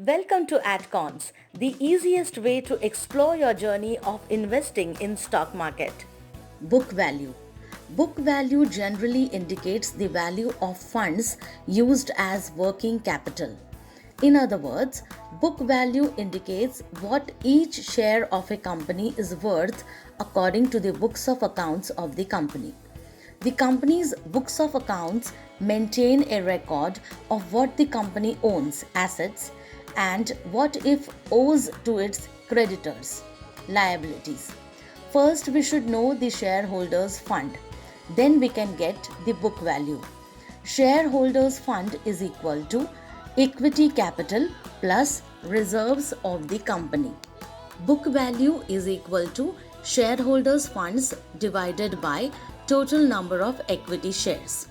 Welcome to AdCons, the easiest way to explore your journey of investing in stock market. Book value. Book value generally indicates the value of funds used as working capital. In other words, book value indicates what each share of a company is worth according to the books of accounts of the company. The company's books of accounts maintain a record of what the company owns, assets, and what if owes to its creditors, liabilities. First, we should know the shareholders' fund. Then we can get the book value. Shareholders' fund is equal to equity capital plus reserves of the company. Book value is equal to shareholders' funds divided by total number of equity shares.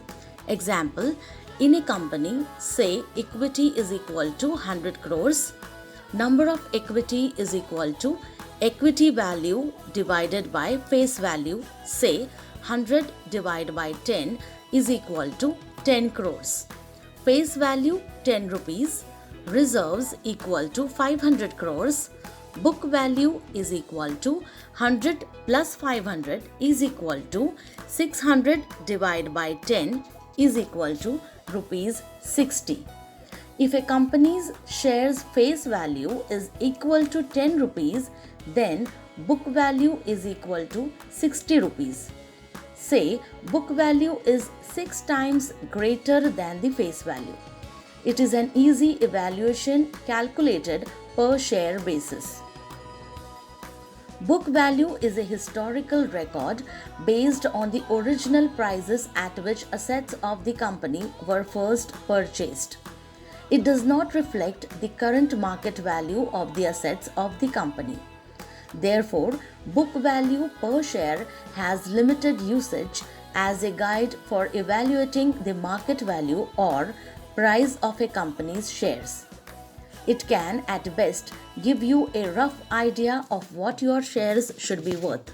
Example, in a company, say equity is equal to 100 crores, number of equity is equal to equity value divided by face value, say 100 divided by 10 is equal to 10 crores. Face value 10 rupees, reserves equal to 500 crores, book value is equal to 100 plus 500 is equal to 600 divided by 10 is equal to rupees 60. If a company's shares face value is equal to 10 rupees, then book value is equal to 60 rupees. Say book value is 6 times greater than the face value. It is an easy evaluation calculated per share basis. Book value is a historical record based on the original prices at which assets of the company were first purchased. It does not reflect the current market value of the assets of the company. Therefore, book value per share has limited usage as a guide for evaluating the market value or price of a company's shares. It can, at best, give you a rough idea of what your shares should be worth.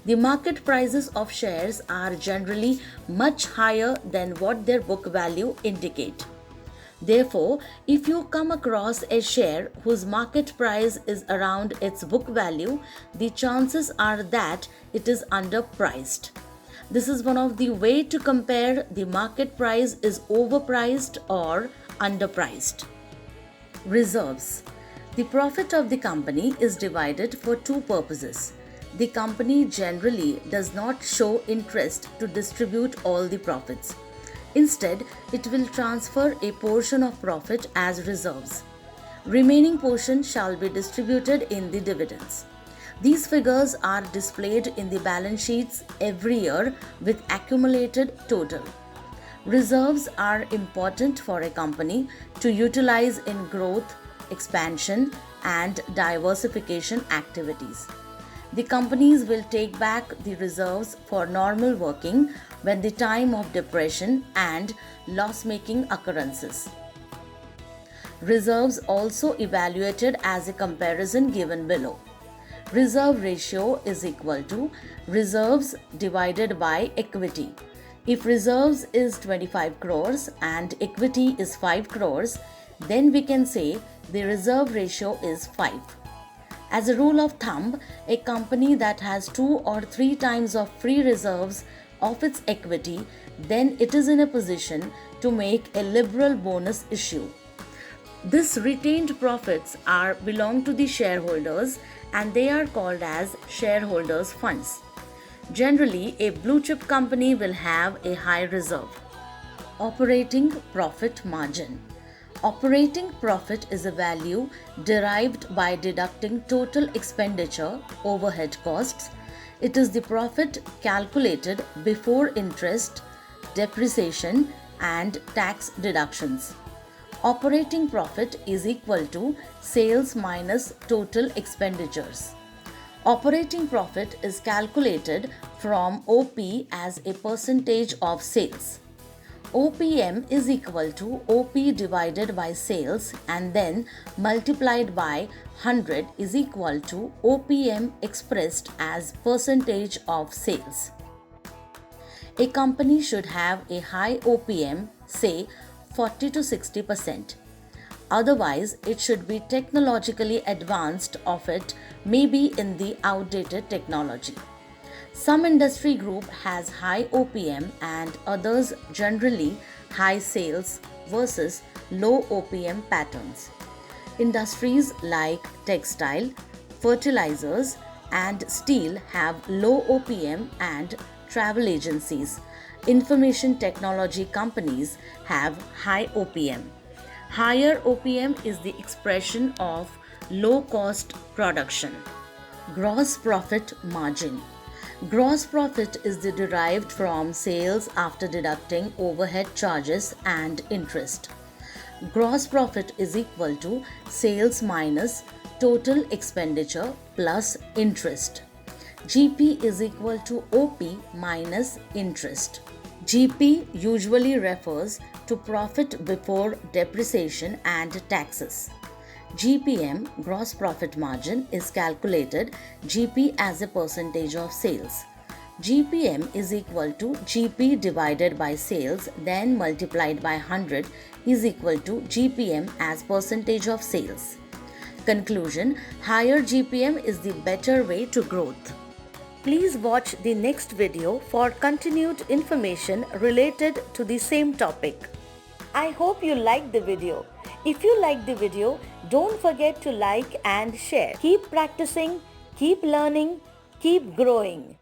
The market prices of shares are generally much higher than what their book value indicate. Therefore, if you come across a share whose market price is around its book value, the chances are that it is underpriced. This is one of the way to compare the market price is overpriced or underpriced. Reserves. The profit of the company is divided for two purposes. The company generally does not show interest to distribute all the profits. Instead, it will transfer a portion of profit as reserves. Remaining portion shall be distributed in the dividends. These figures are displayed in the balance sheets every year with accumulated total. Reserves are important for a company to utilize in growth, expansion, and diversification activities. The companies will take back the reserves for normal working when the time of depression and loss-making occurrences. Reserves also evaluated as a comparison given below. Reserve ratio is equal to reserves divided by equity. If reserves is 25 crores and equity is 5 crores, then we can say the reserve ratio is 5. As a rule of thumb, a company that has 2 or 3 times of free reserves of its equity, then it is in a position to make a liberal bonus issue. This retained profits belong to the shareholders and they are called as shareholders' funds. Generally, a blue chip company will have a high reserve. Operating profit margin. Operating profit is a value derived by deducting total expenditure, overhead costs. It is the profit calculated before interest, depreciation, and tax deductions. Operating profit is equal to sales minus total expenditures. Operating profit is calculated from OP as a percentage of sales. OPM is equal to OP divided by sales and then multiplied by 100 is equal to OPM expressed as percentage of sales. A company should have a high OPM, say 40 to 60%. Otherwise, it should be technologically advanced of it, maybe in the outdated technology. Some industry group has high OPM and others generally high sales versus low OPM patterns. Industries like textile, fertilizers, and steel have low OPM, and travel agencies, information technology companies have high OPM. Higher OPM is the expression of low cost production. Gross profit margin. Gross profit is derived from sales after deducting overhead charges and interest. Gross profit is equal to sales minus total expenditure plus interest. GP is equal to OP minus interest. GP usually refers to profit before depreciation and taxes. GPM, gross profit margin, is calculated GP as a percentage of sales. GPM is equal to GP divided by sales, then multiplied by 100 is equal to GPM as percentage of sales. Conclusion: higher GPM is the better way to growth. Please watch the next video for continued information related to the same topic. I hope you liked the video. If you liked the video, don't forget to like and share. Keep practicing, keep learning, keep growing.